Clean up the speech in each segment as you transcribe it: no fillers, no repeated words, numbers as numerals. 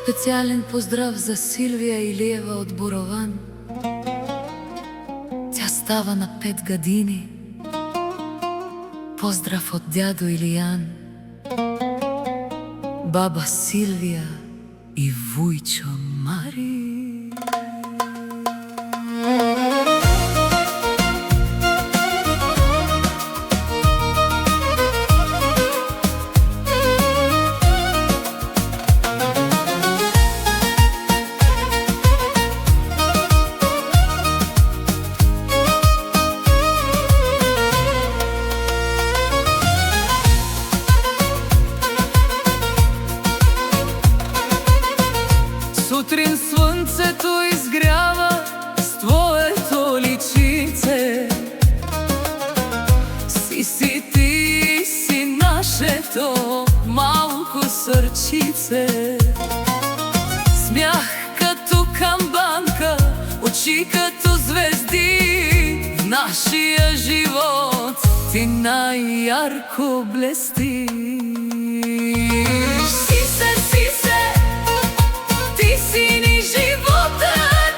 Специален поздрав за Силвия Илиева от Борован. Тя става на 5 години. Поздрав от дядо Илиян, баба Силвия и вуйчо Мари. Сутрин слънцето изгрява с твоето личице. Си ти си нашето малко сърчице. Смях като камбанка, очи като звезди. В нашия живот ти най-ярко блестиш. Си ни животът,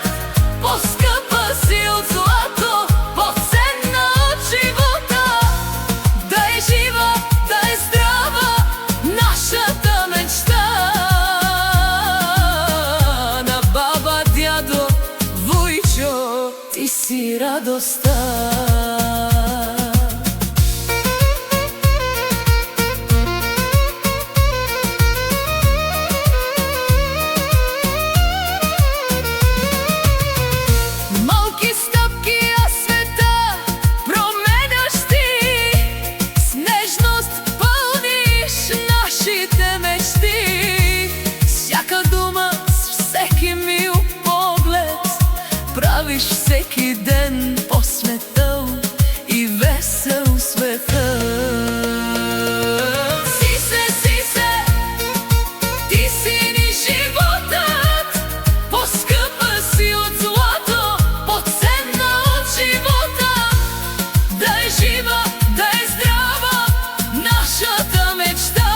по-скъпа си от злато, по-ценна от живота. Да е жива, да е здрава нашата мечта. На баба, дядо, вуйчо, ти си радостта. Правиш всеки ден по-светъл и весел света. Ти си ни животът, по-скъпа си от злато, по-ценна от живота. Да е жива, да е здрава нашата мечта.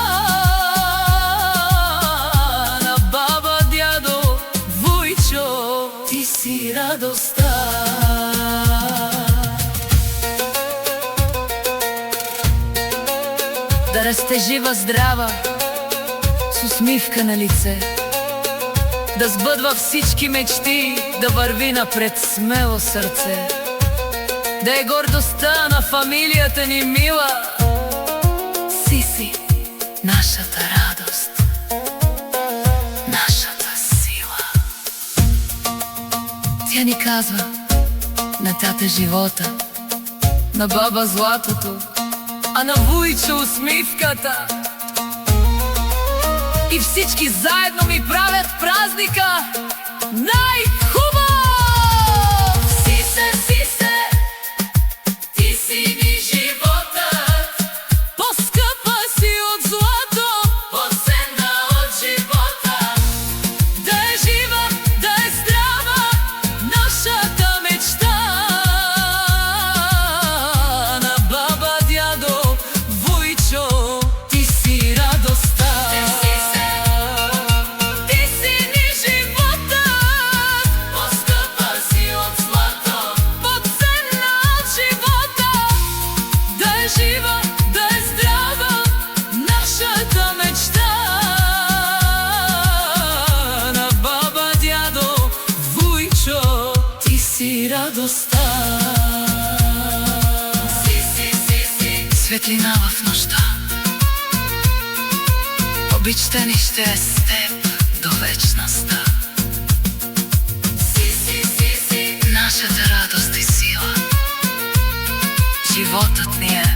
На баба, дядо, вуйчо, ти си радостта. Да расте жива, здрава, с усмивка на лице, да сбъдва всички мечти, да върви напред смело сърце, да е гордостта на фамилията ни мила. Си нашата радост, нашата сила. Тя ни казва на тата живота, на баба златото, а на вуйчо усмивката. И всички заедно ми правят празника най-хубав! Ти си ми животът, по-скъпа си от злато, по-ценна от живота. Да е жива, да е здрава нашата мечта. На баба, дядо, вуйчо, ти си радостта. Ти си ни животът, по-скъпа си от злато, по-ценна от живота. Да е жива, да е здрава нашата мечта. На баба, дядо, вуйчо, ти си радостта. Светлина в нощта, обичта ни ще е с теб до вечността. Нашата радост и сила, животът ни е